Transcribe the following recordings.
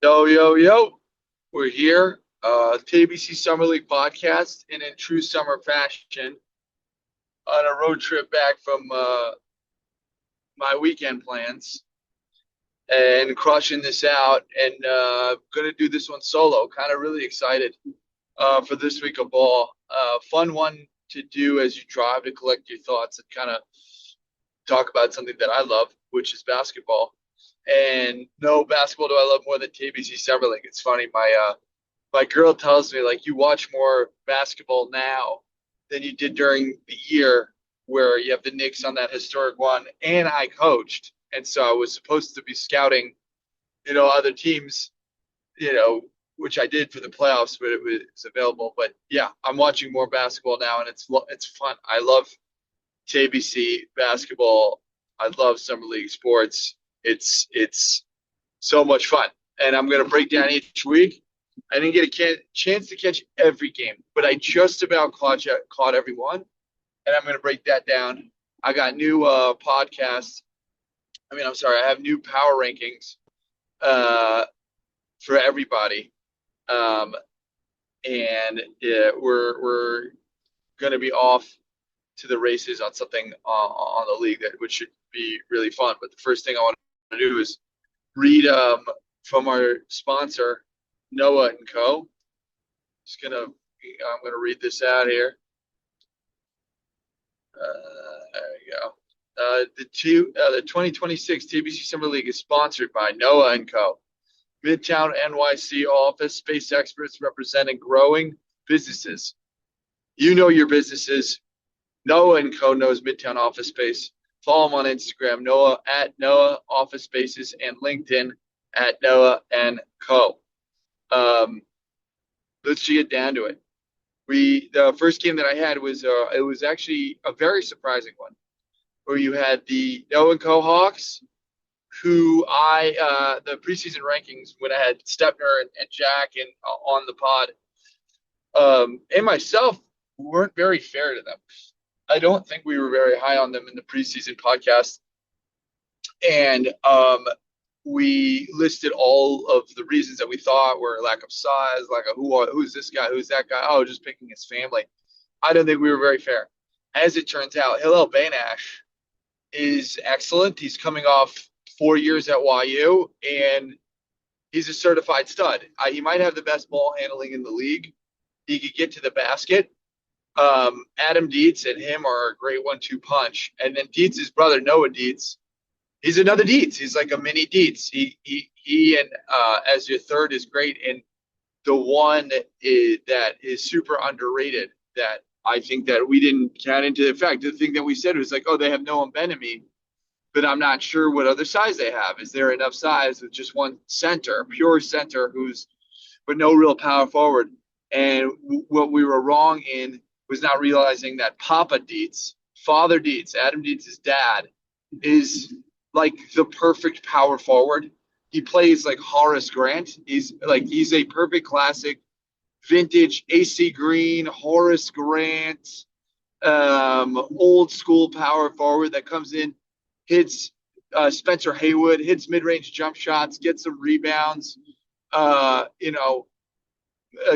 Yo, yo, yo. We're here. TABC Summer League Podcast, and in true summer fashion, on a road trip back from my weekend plans and crushing this out and going to do this one solo. Kind of really excited for this week of ball. Fun one to do as you drive to collect your thoughts and kind of talk about something that I love, which is basketball. And no basketball do I love more than TABC Summer League. It's funny, my girl tells me like you watch more basketball now than you did during the year where you have the Knicks on that historic one, and I coached, and so I was supposed to be scouting, other teams, which I did for the playoffs, but it was available. But yeah, I'm watching more basketball now, and it's fun. I love TABC basketball. I love summer league sports. It's so much fun, and I'm gonna break down each week. I didn't get a chance to catch every game, but I just about caught every one, and I'm going to break that down. I got new podcasts. I'm sorry, I have new power rankings uh, for everybody, um, and yeah, we're going to be off to the races on something on the league which should be really fun. But the first thing I want to do is read from our sponsor, Noah and Co. I'm gonna read this out here. There you go. The 2026 TBC Summer League is sponsored by Noah and Co. Midtown NYC office space experts representing growing businesses. You know your businesses. Noah and Co. knows Midtown office space. Follow them on Instagram, Noah at Noah Office Spaces, and LinkedIn at Noah and Co. Let's get down to it. The first game that I had was it was actually a very surprising one, where you had the Noah and Co Hawks, who the preseason rankings when I had Stepner and Jack and on the pod, and myself weren't very fair to them. I don't think we were very high on them in the preseason podcast, and we listed all of the reasons that we thought were lack of size, like who's this guy, who's that guy, oh, just picking his family. I don't think we were very fair. As it turns out, Hillel Banash is excellent. He's coming off 4 years at YU, and he's a certified stud. He might have the best ball handling in the league. He could get to the basket. Adam Dietz and him are a great 1-2 punch. And then Dietz's brother, Noah Dietz, he's another Dietz. He's like a mini Dietz. He and as your third is great. And the one that is super underrated that I think that we didn't count into the fact. The thing that we said was like, oh, they have Noah Benamy, but I'm not sure what other size they have. Is there enough size with just one center, pure center, but no real power forward? And what we were wrong in was not realizing that Papa Dietz, Father Dietz, Adam Dietz's dad, is like the perfect power forward. He plays like Horace Grant. He's a perfect classic vintage AC Green, Horace Grant, old school power forward that comes in, hits Spencer Haywood, hits mid-range jump shots, gets some rebounds,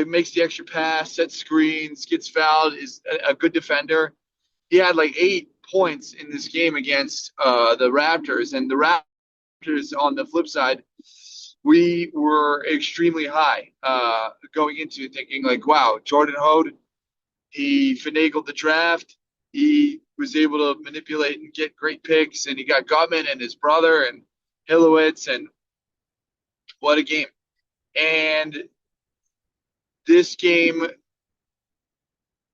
makes the extra pass, sets screens, gets fouled, is a good defender. He had like 8 points in this game against the Raptors, and the Raptors on the flip side, we were extremely high going into thinking like, wow, Jordan Hode, he finagled the draft. He was able to manipulate and get great picks, and he got Gutman and his brother and Hilowitz, and what a game. And this game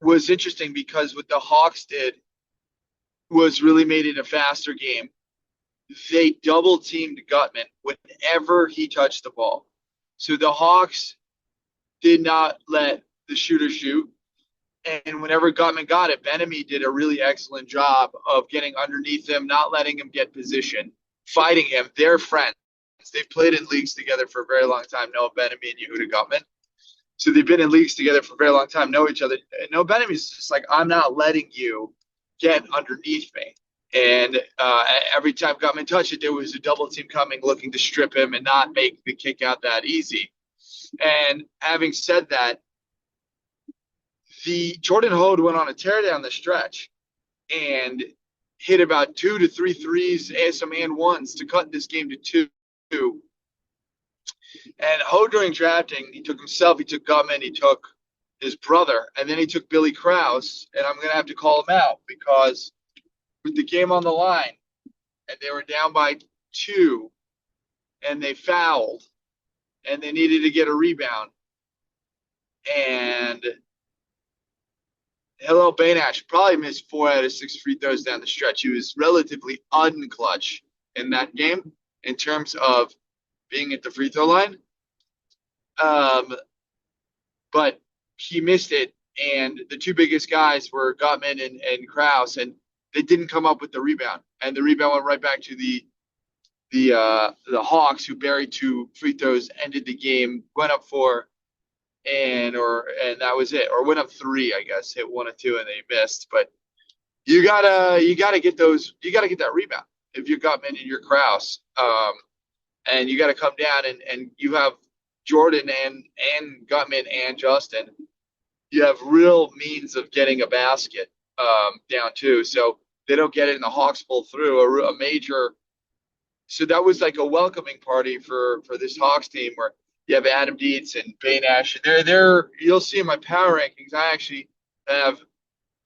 was interesting because what the Hawks did was really made it a faster game. They double teamed Gutman whenever he touched the ball. So the Hawks did not let the shooter shoot. And whenever Gutman got it, Benamy did a really excellent job of getting underneath him, not letting him get position, fighting him. They're friends. They've played in leagues together for a very long time, Noah Benamy and Yehuda Gutman. So they've been in leagues together for a very long time, know each other. And Noah Benamy's just like, I'm not letting you get underneath me. And every time Gutman touched it, there was a double team coming looking to strip him and not make the kick out that easy. And having said that, the Jordan Hode went on a tear down the stretch and hit about 2 to 3 threes, some and ones to cut this game to 2. And Hode during drafting, he took himself, he took Gutman, he took his brother, and then he took Billy Krause. And I'm going to have to call him out because with the game on the line, and they were down by 2, and they fouled, and they needed to get a rebound. And Hillel Bainash probably missed 4 out of 6 free throws down the stretch. He was relatively unclutch in that game in terms of being at the free throw line. But he missed it, and the 2 biggest guys were Gutman and Krause, and they didn't come up with the rebound. And the rebound went right back to the Hawks, who buried 2 free throws, ended the game, went up 4, and that was it. Or went up 3, I guess, hit 1 or 2, and they missed. But you gotta get that rebound if you're Gutman and you're Krause. And you gotta come down and you have Jordan and Gutman and Justin. You have real means of getting a basket down too. So they don't get it, and the Hawks pull through a major. So that was like a welcoming party for this Hawks team where you have Adam Dietz and Bainash. They're you'll see in my power rankings, I actually have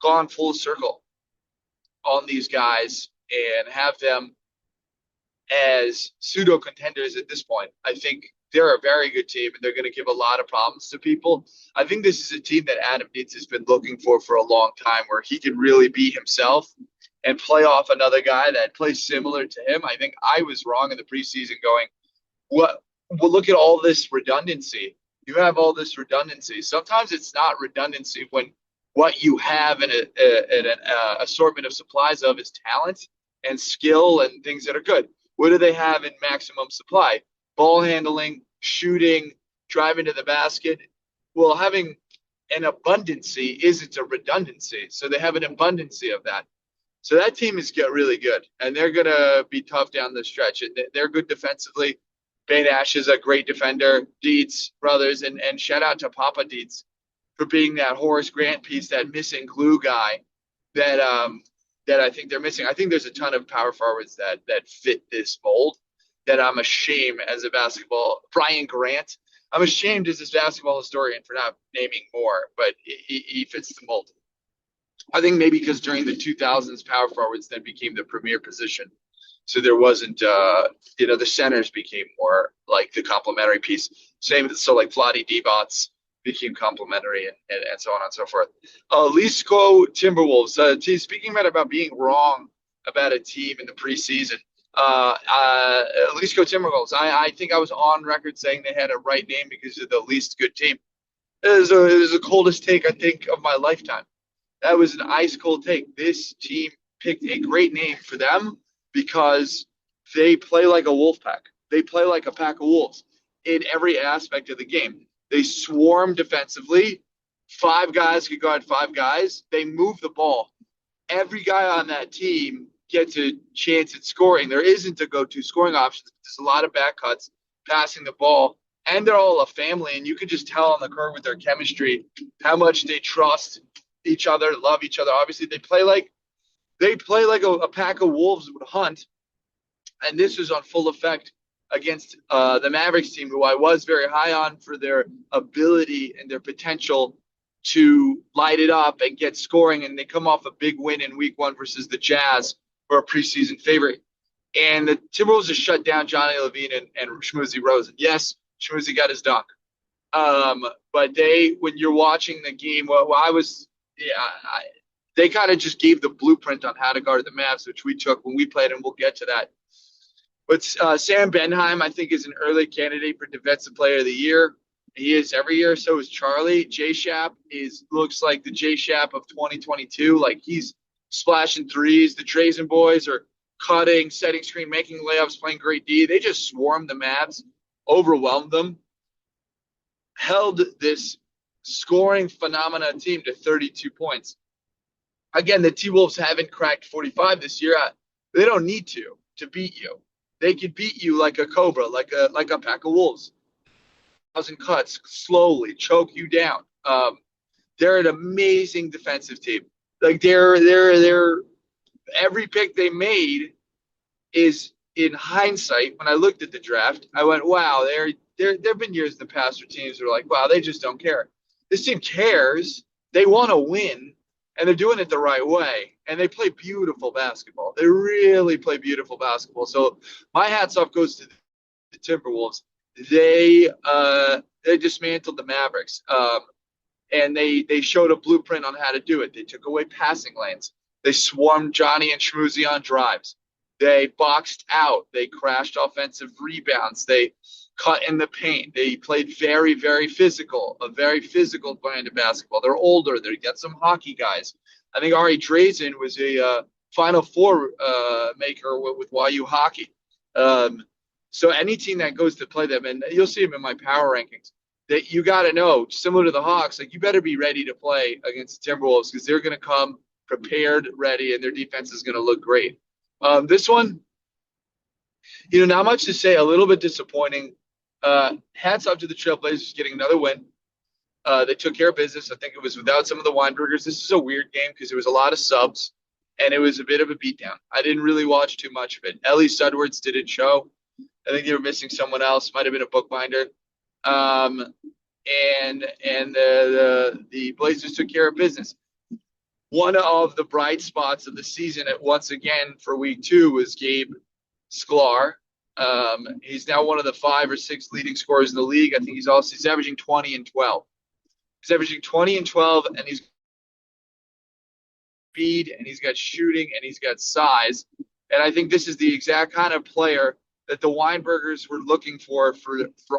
gone full circle on these guys and have them as pseudo contenders at this point. I think they're a very good team, and they're going to give a lot of problems to people. I think this is a team that Adam Dietz has been looking for a long time, where he can really be himself and play off another guy that plays similar to him. I think I was wrong in the preseason going, what? Well, look at all this redundancy. You have all this redundancy. Sometimes it's not redundancy when what you have in an assortment of supplies of is talent and skill and things that are good. What do they have in maximum supply? Ball handling, shooting, driving to the basket. Well, having an abundancy isn't a redundancy. So they have an abundancy of that. So that team is really good, and they're going to be tough down the stretch. They're good defensively. Bainash is a great defender. Dietz brothers, and shout out to Papa Dietz for being that Horace Grant piece, that missing glue guy that I think they're missing. I think there's a ton of power forwards that fit this mold that I'm ashamed as a basketball. Brian Grant, I'm ashamed as a basketball historian for not naming more, but he fits the mold. I think maybe because during the 2000s, power forwards then became the premier position. So there wasn't, the centers became more like the complementary piece. So like Vlade Divac became complementary and so on and so forth. Lisco Timberwolves. Speaking about being wrong about a team in the preseason. Lisco Timberwolves. I think I was on record saying they had a right name because they're the least good team. It was the coldest take, I think, of my lifetime. That was an ice cold take. This team picked a great name for them because they play like a wolf pack. They play like a pack of wolves in every aspect of the game. They swarm defensively. 5 guys could guard 5 guys. They move the ball. Every guy on that team gets a chance at scoring. There isn't a go-to scoring options. There's a lot of back cuts, passing the ball, and they're all a family. And you can just tell on the court with their chemistry how much they trust each other, love each other. Obviously, they play like a pack of wolves would hunt, and this was on full effect against the Mavericks team, who I was very high on for their ability and their potential to light it up and get scoring. And they come off a big win in week 1 versus the Jazz, for a preseason favorite. And the Timberwolves just shut down Johnny Levine and Shmoozy Rosen. Yes, Shmoozy got his dunk. But when you're watching the game, they kind of just gave the blueprint on how to guard the Mavs, which we took when we played, and we'll get to that. But Sam Benheim, I think, is an early candidate for Defensive Player of the Year. He is every year. So is Charlie. J-Shap looks like the J-Shap of 2022. Like, he's splashing threes. The Drazen boys are cutting, setting screen, making layups, playing great D. They just swarmed the Mavs, overwhelmed them, held this scoring phenomena team to 32 points. Again, the T-Wolves haven't cracked 45 this year. They don't need to beat you. They could beat you like a cobra, like a pack of wolves. 1,000 cuts slowly, choke you down. They're an amazing defensive team. Like they're every pick they made is in hindsight. When I looked at the draft, I went, wow, there've been years in the past where teams are like, wow, they just don't care. This team cares. They want to win, and they're doing it the right way. And they play beautiful basketball. They really play beautiful basketball. So my hats off goes to the Timberwolves. They dismantled the Mavericks, and they showed a blueprint on how to do it. They took away passing lanes. They swarmed Johnny and Schmoozy on drives. They boxed out. They crashed offensive rebounds. They cut in the paint. They played very, very physical, a very physical brand of basketball. They're older. They got some hockey guys. I think Ari Drazen was a Final Four maker with YU hockey. So any team that goes to play them, and you'll see them in my power rankings, that you got to know, similar to the Hawks, like you better be ready to play against the Timberwolves because they're going to come prepared, ready, and their defense is going to look great. This one, not much to say. A little bit disappointing. Hats off to the Trailblazers getting another win. They took care of business. I think it was without some of the Weinbergers. This is a weird game because there was a lot of subs, and it was a bit of a beatdown. I didn't really watch too much of it. Ellie Sudwards didn't show. I think they were missing someone else. Might have been a bookbinder. And the Blazers took care of business. One of the bright spots of the season, once again for week 2, was Gabe Sklar. He's now one of the 5 or 6 leading scorers in the league. I think he's averaging 20 and 12. He's averaging 20 and 12, and he's speed, and he's got shooting, and he's got size. And I think this is the exact kind of player that the Weinbergers were looking for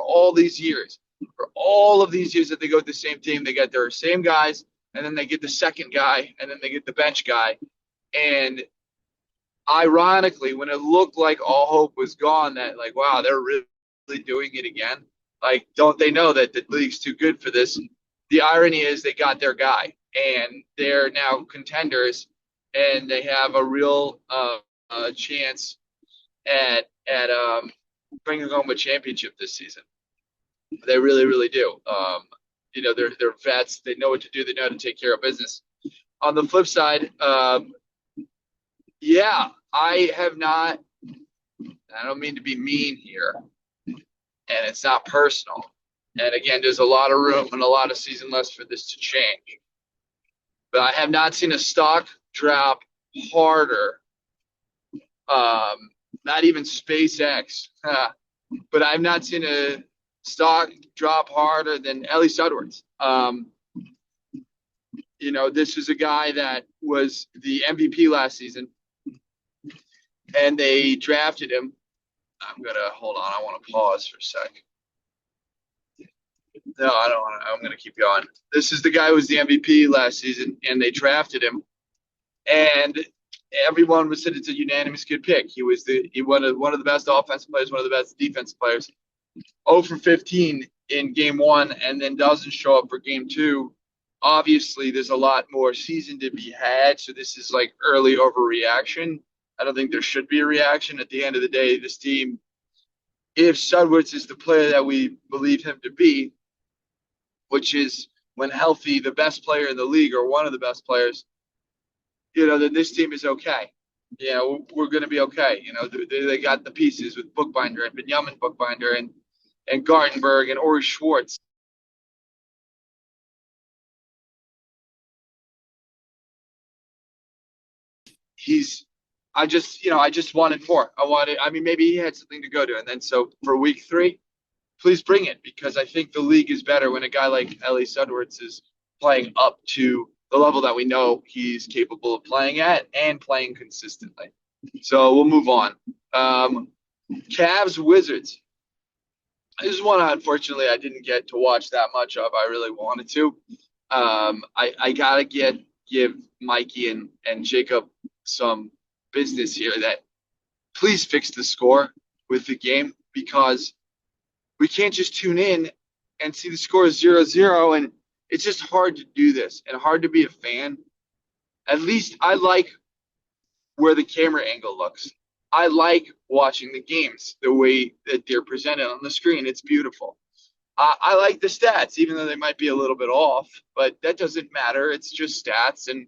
all these years. For all of these years that they go with the same team, they get their same guys, and then they get the second guy, and then they get the bench guy. And ironically, when it looked like all hope was gone, that like, wow, they're really doing it again. Like, don't they know that the league's too good for this? The irony is they got their guy, and they're now contenders, and they have a real chance at bringing home a championship this season. They really, really do. They're vets. They know what to do. They know how to take care of business. On the flip side, yeah, I have not. I don't mean to be mean here, and it's not personal. And again, there's a lot of room and a lot of season left for this to change. But I have not seen a stock drop harder. Not even SpaceX, but I've not seen a stock drop harder than Ellie Sudwards. This is a guy that was the MVP last season, and they drafted him. Hold on. I want to pause for a sec. No, I don't want to. I'm going to keep going. This is the guy who was the MVP last season, and they drafted him. And everyone said it's a unanimous good pick. He was one of the best offensive players, one of the best defensive players. 0 for 15 in game 1, and then doesn't show up for game 2. Obviously, there's a lot more season to be had, so this is like early overreaction. I don't think there should be a reaction. At the end of the day, this team, if Sudwards is the player that we believe him to be, which is, when healthy, the best player in the league or one of the best players, then this team is okay. We're going to be okay. They got the pieces with Bookbinder and Benjamin Bookbinder and Gartenberg and Ori Schwartz. I just wanted more. Maybe he had something to go to. And then so for week 3, please bring it, because I think the league is better when a guy like Ellie Sudwards is playing up to the level that we know he's capable of playing at and playing consistently. So we'll move on. Cavs Wizards. This is one, unfortunately, I didn't get to watch that much of. I really wanted to. I gotta give Mikey and Jacob some business here, that please fix the score with the game, because we can't just tune in and see the score is 0-0, and it's just hard to do this and hard to be a fan. At least I like where the camera angle looks. I like watching the games the way that they're presented on the screen. It's beautiful. I like the stats, even though they might be a little bit off, but that doesn't matter. It's just stats, and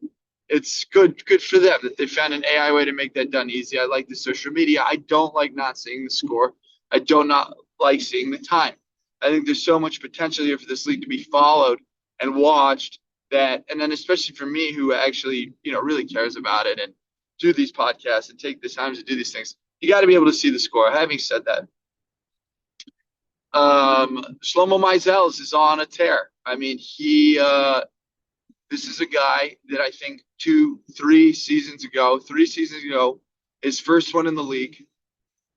it's good for them that they found an AI way to make that done easy. I like the social media. I don't like not seeing the score. I do not like seeing the time. I think there's so much potential here for this league to be followed and watched that, and then especially for me who actually, really cares about it and do these podcasts and take the time to do these things. You got to be able to see the score. Having said that, Shlomo Mizels is on a tear. I mean, this is a guy that I think 3 seasons ago, his first one in the league,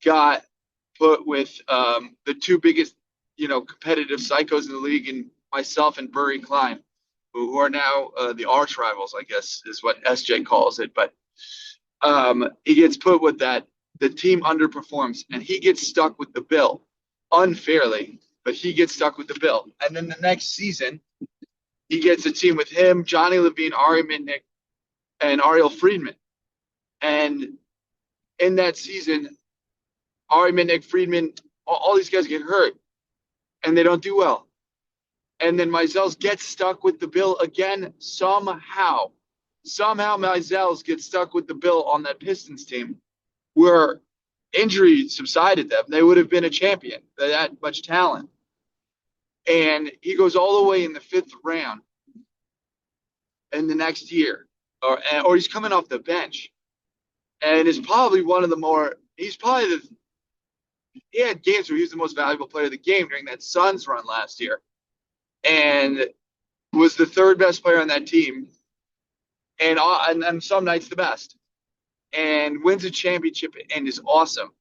got put with the two biggest, competitive psychos in the league, and myself and Burry Klein, who are now the arch rivals, I guess is what SJ calls it. But he gets put with that. The team underperforms, and he gets stuck with the bill unfairly, but he gets stuck with the bill. And then the next season, he gets a team with him, Johnny Levine, Ari Mitnick, and Ariel Friedman. And in that season, Ari Mitnick, Friedman, all these guys get hurt, and they don't do well. And then Mizels gets stuck with the bill again somehow. Somehow Mizels gets stuck with the bill on that Pistons team where injury subsided them. They would have been a champion. That much talent. And he goes all the way in the 5th round in the next year. Or he's coming off the bench. And is probably one of the more – he had games where he was the most valuable player of the game during that Suns run last year. And was the 3rd best player on that team. And some nights the best. And wins a championship and is awesome.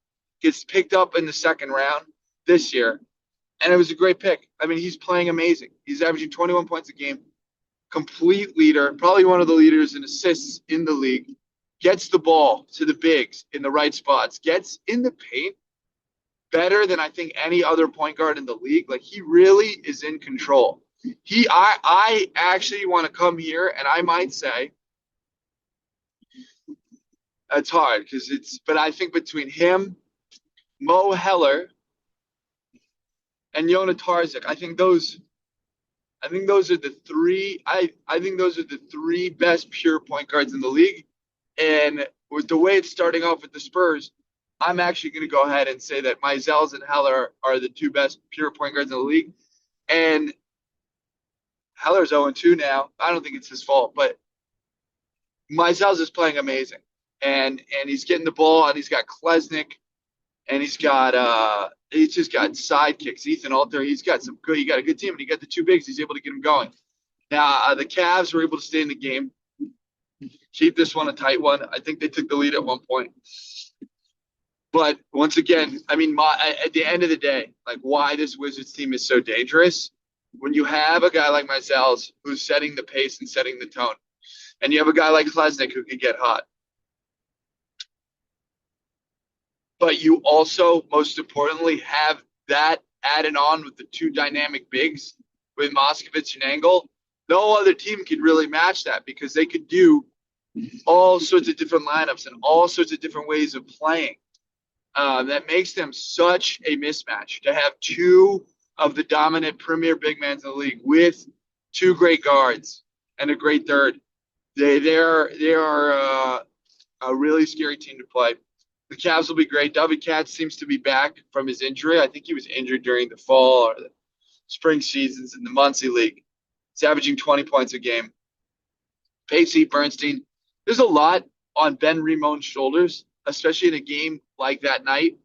Gets picked up in the 2nd round this year. And it was a great pick. I mean, he's playing amazing. He's averaging 21 points a game. Complete leader. Probably one of the leaders in assists in the league. Gets the ball to the bigs in the right spots. Gets in the paint better than I think any other point guard in the league. Like, he really is in control. I actually want to come here and I might say, it's hard but I think between him, Mo Heller, and Yona Tarzik, I think those are the three. I think those are the 3 best pure point guards in the league. And with the way it's starting off with the Spurs, I'm actually going to go ahead and say that Mizels and Heller are the 2 best pure point guards in the league. And Heller's 0-2 now. I don't think it's his fault, but Mizels is playing amazing. And he's getting the ball, and he's got Klesnik, and he's just got sidekicks. Ethan Alter, he got a good team, and he got the 2 bigs. He's able to get them going. Now, the Cavs were able to stay in the game, keep this one a tight one. I think they took the lead at one point. But once again, I mean, at the end of the day, like, why this Wizards team is so dangerous, when you have a guy like Mizels who's setting the pace and setting the tone, and you have a guy like Klesnik who can get hot. But you also, most importantly, have that added on with the 2 dynamic bigs with Moskovitz and Engel. No other team could really match that because they could do all sorts of different lineups and all sorts of different ways of playing. That makes them such a mismatch to have 2 of the dominant premier big men in the league with 2 great guards and a great third. They are a really scary team to play. The Cavs will be great. David Katz seems to be back from his injury. I think he was injured during the fall or the spring seasons in the Muncie League. He's averaging 20 points a game. Pacey Bernstein. There's a lot on Ben Ramon's shoulders, especially in a game like that night,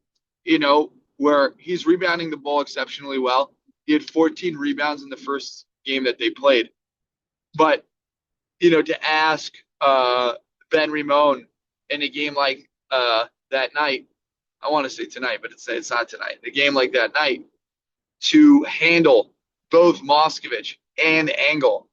where he's rebounding the ball exceptionally well. He had 14 rebounds in the first game that they played. But, to ask Ben Ramon in a game like that night, I want to say tonight, but it's not tonight. A game like that night to handle both Moskovich and Engel,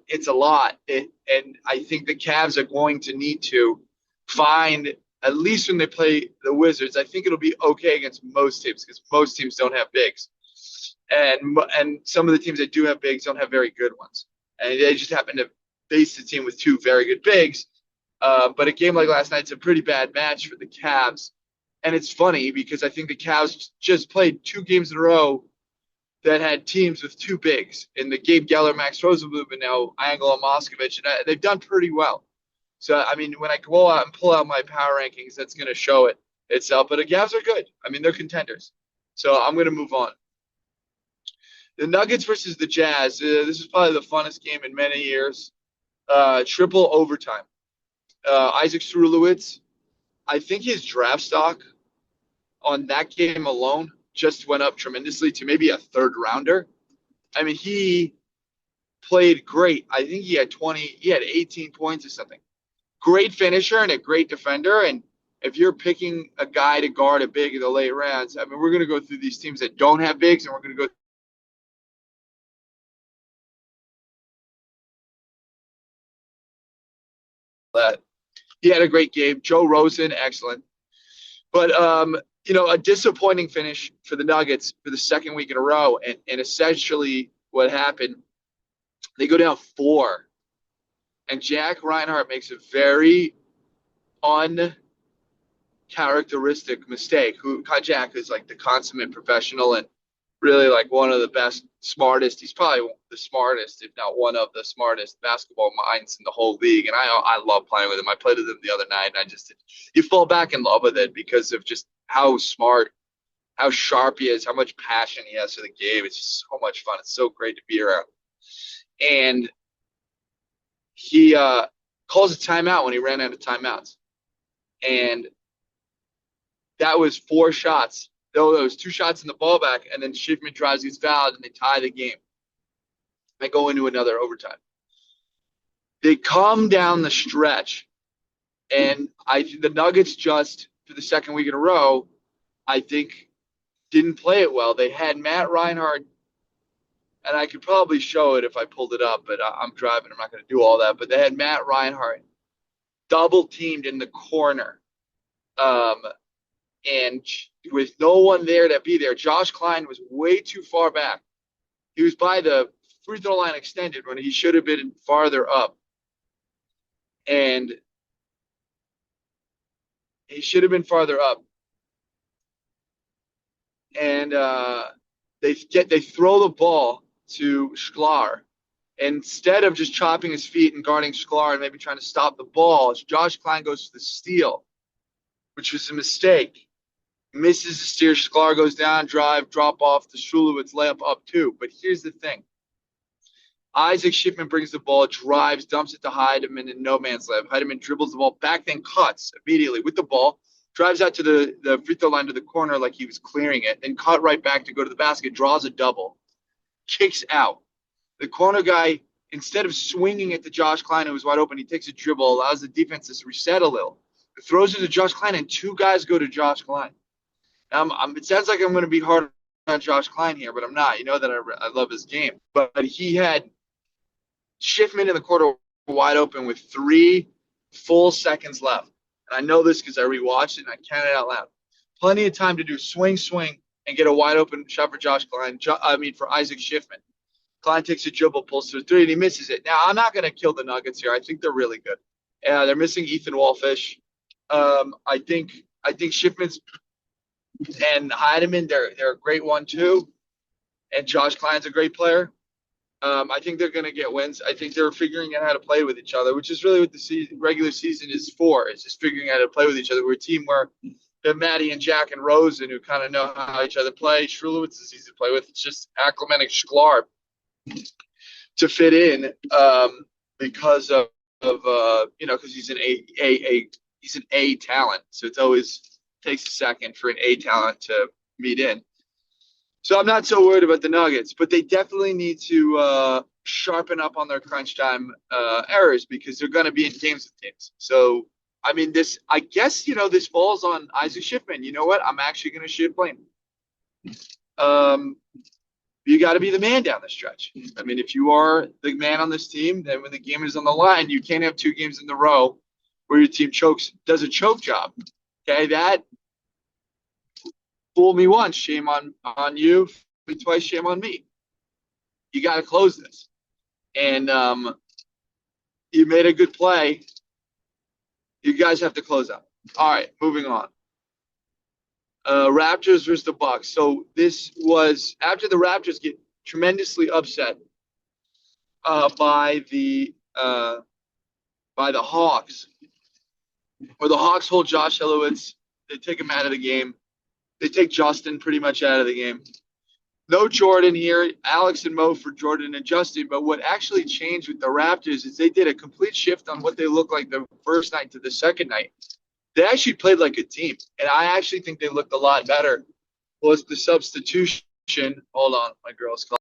it's a lot. And I think the Cavs are going to need to find, at least when they play the Wizards, I think it'll be okay against most teams because most teams don't have bigs. And some of the teams that do have bigs don't have very good ones. And they just happen to faced a team with two very good bigs. But a game like last night's a pretty bad match for the Cavs. And it's funny because I think the Cavs just played two games in a row that had teams with two bigs, in the Gabe Geller, Max Rosenbluth, and now Angelo Moskovich, and they've done pretty well. So, I mean, when I go out and pull out my power rankings, that's going to show it itself. But the Cavs are good. I mean, they're contenders. So I'm going to move on. The Nuggets versus the Jazz. This is probably the funnest game in many years. Triple overtime. Isaac Srulewicz, I think his draft stock on that game alone just went up tremendously to maybe a third rounder. I mean, he played great. I think he had 18 points or something. Great finisher and a great defender. And if you're picking a guy to guard a big in the late rounds, I mean, we're going to go through these teams that don't have bigs, and we're going to go that. He had a great game. Joe Rosen, excellent. But, a disappointing finish for the Nuggets for the second week in a row. And essentially what happened, they go down 4. And Jack Reinhart makes a very uncharacteristic mistake. Jack is like the consummate professional and really like one of the best, smartest. He's probably the smartest, if not one of the smartest basketball minds in the whole league. And I love playing with him. I played with him the other night, and you fall back in love with it because of just how smart, how sharp he is, how much passion he has for the game. It's just so much fun. It's so great to be around. And he calls a timeout when he ran out of timeouts. And that was 4 shots. Though there was 2 shots in the ball back, and then Schiffman drives, gets fouled, and they tie the game. They go into another overtime. They come down the stretch, and the Nuggets just, for the second week in a row, I think, didn't play it well. They had Matt Reinhart, and I could probably show it if I pulled it up, but I'm driving. I'm not going to do all that. But they had Matt Reinhart double-teamed in the corner. And with no one there to be there, Josh Klein was way too far back. He was by the free throw line extended when he should have been farther up. And he should have been farther up. And they throw the ball to Sklar. Instead of just chopping his feet and guarding Sklar and maybe trying to stop the ball, Josh Klein goes to the steal, which was a mistake. Misses the steer. Sklar goes down, drop off the Srulewicz layup up 2. But here's the thing. Isaac Schiffman brings the ball, drives, dumps it to Heidemann in no man's land. Heidemann dribbles the ball back, then cuts immediately with the ball, drives out to the free throw line to the corner like he was clearing it, then cut right back to go to the basket, draws a double, kicks out. The corner guy, instead of swinging it to Josh Klein, who was wide open, he takes a dribble, allows the defense to reset a little, throws it to Josh Klein, and 2 guys go to Josh Klein. It sounds like I'm going to be hard on Josh Klein here, but I'm not. You know that I love his game. But he had Schiffman in the corner wide open with 3 full seconds left. And I know this because I rewatched it and I counted it out loud. Plenty of time to do swing, and get a wide open shot for Josh Klein. For Isaac Schiffman. Klein takes a dribble, pulls to 3, and he misses it. Now, I'm not going to kill the Nuggets here. I think they're really good. They're missing Ethan Wallfish. I think Schiffman's and Heidemann, they're a great one too. And Josh Klein's a great player. I think they're going to get wins. I think they're figuring out how to play with each other, which is really what the regular season is for. It's just figuring out how to play with each other. We're a team where we have Maddie and Jack and Rosen who kind of know how each other play. Srulewicz is easy to play with. It's just acclimating Sklar to fit in because because he's an A talent. So it's always takes a second for an A talent to meet in. So I'm not so worried about the Nuggets, but they definitely need to sharpen up on their crunch time errors because they're going to be in games with teams. So, I mean, this falls on Isaac Schiffman. You know what? I'm actually going to shift blame. You got to be the man down the stretch. I mean, if you are the man on this team, then when the game is on the line, you can't have 2 games in a row where your team does a choke job. Okay, that fool me once, shame on you. Twice, shame on me. You got to close this. And You made a good play. You guys have to close out. All right, moving on. Raptors versus the Bucks. So this was after the Raptors get tremendously upset by the Hawks, where the Hawks hold Josh Elowitz. They take him out of the game. They take Justin pretty much out of the game. No Jordan here, Alex and Mo for Jordan and Justin. But what actually changed with the Raptors is they did a complete shift on what they looked like the first night to the second night. They actually played like a team, and I actually think they looked a lot better. Was the substitution? Hold on, my girl's calling.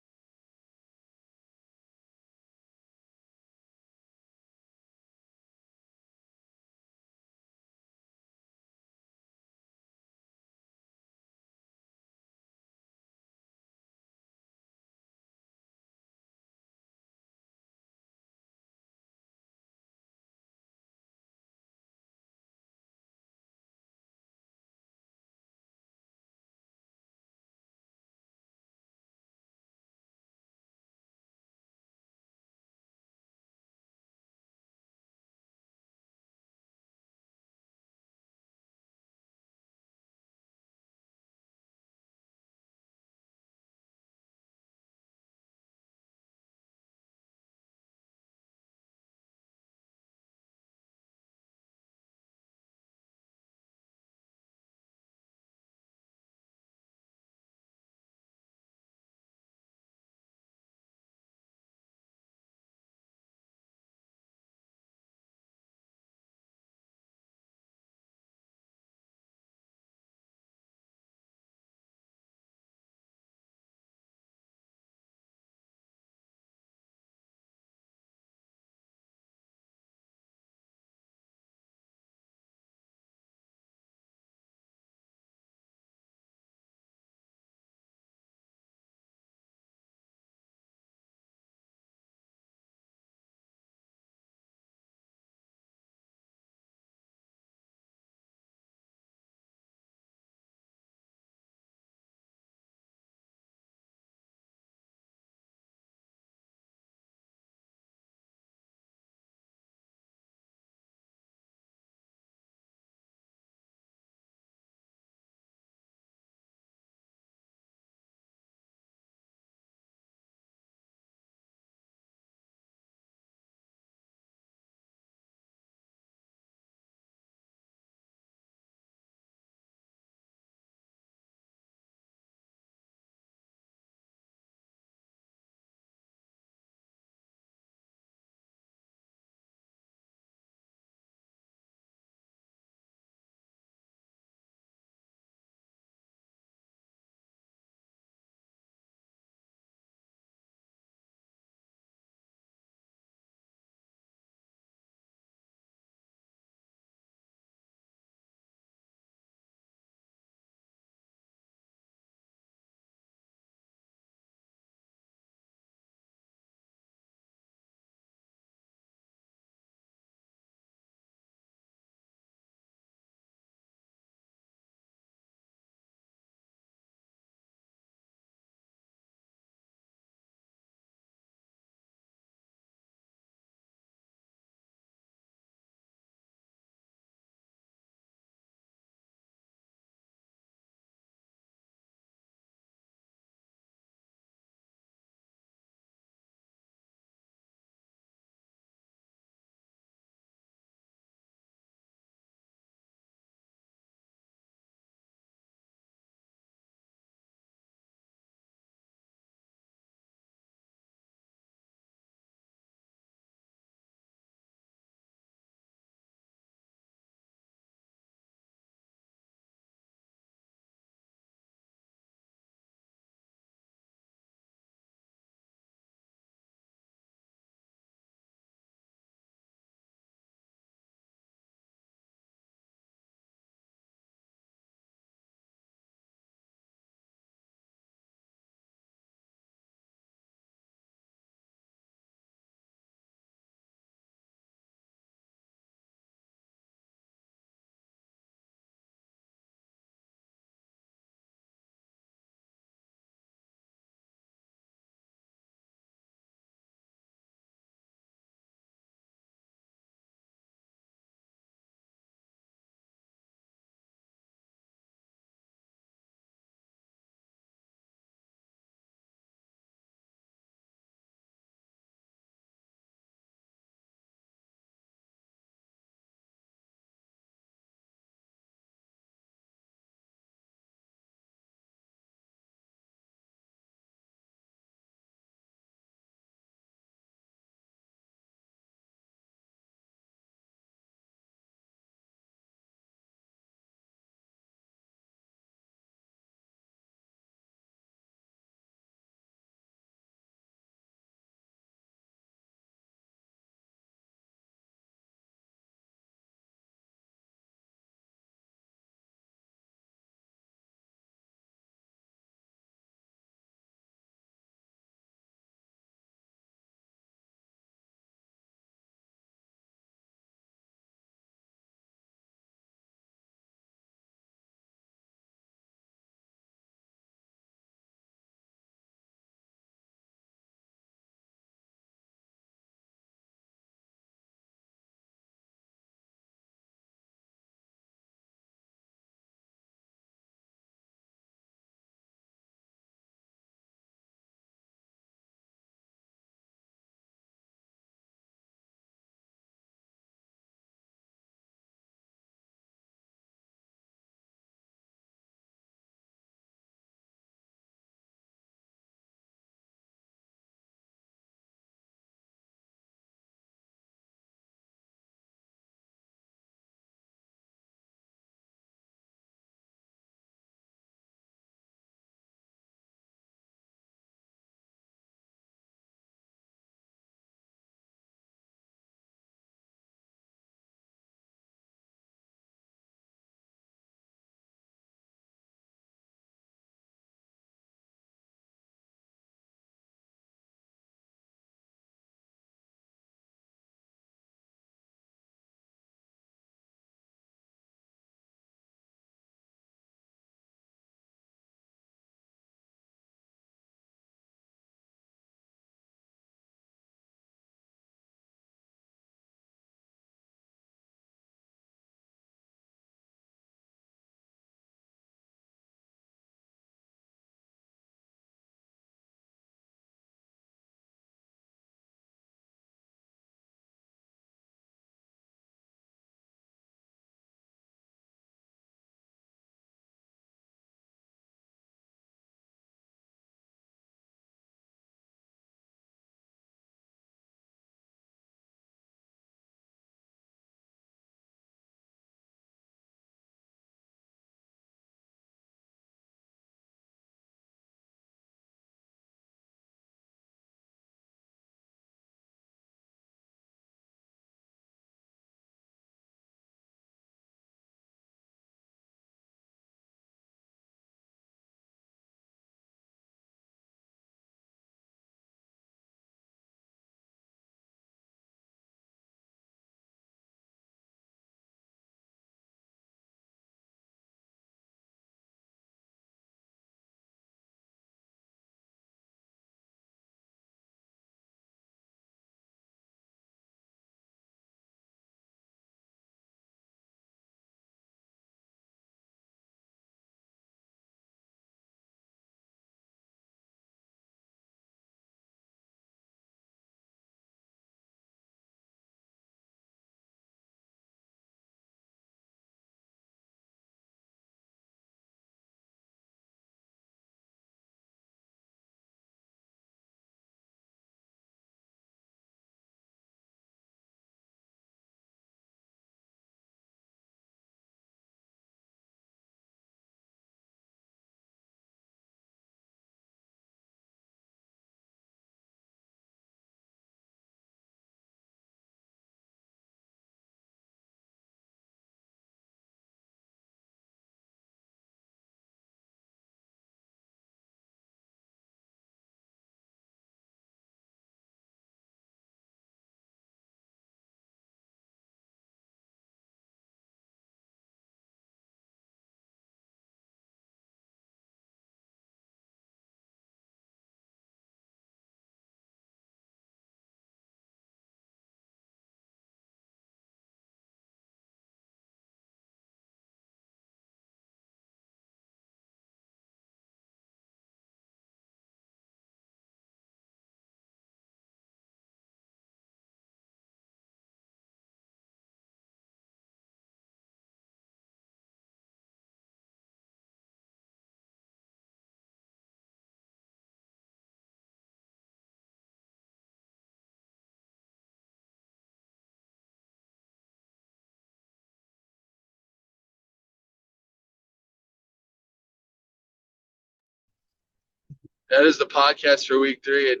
That is the podcast for week 3, and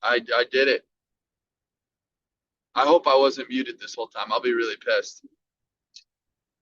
I did it. I hope I wasn't muted this whole time. I'll be really pissed.